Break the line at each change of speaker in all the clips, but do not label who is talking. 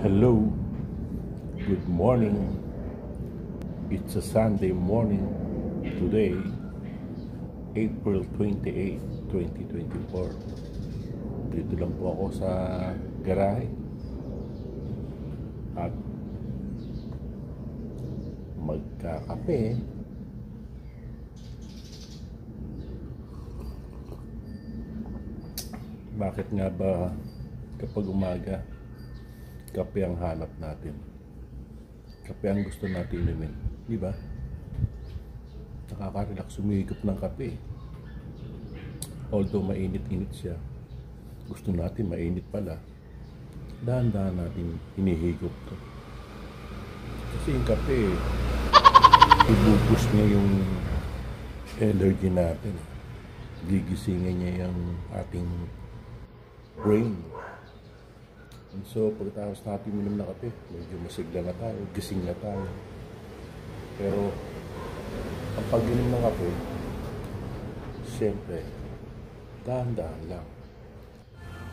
Hello, good morning. It's a Sunday morning today, April 28, 2024. Dito lang po ako sa garahe at magkakape. Bakit nga ba kapag umaga kape ang hanap natin? Kape ang gusto natin inumin, di ba? Nakaka-relax sumigop ng kape. Although mainit-init siya, gusto natin mainit pala. Dahan-dahan natin hinihigop to. Kasi yung kape, ibubus niya yung energy natin. Gigisingin niya yung ating brain. And so, pagkatapos natin minom na kape, medyo masigla na tayo, gising na tayo. Pero, ang pag-inom ng kape, siyempre, dahan-dahan lang.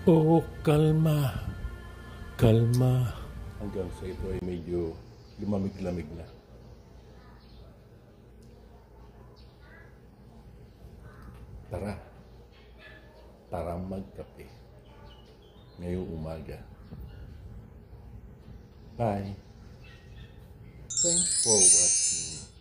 Oh, kalma. Kalma. Hanggang sa ito ay medyo lumamig-lamig na. Tara. Tara magkape. Ngayong umaga. Bye. Thanks for watching.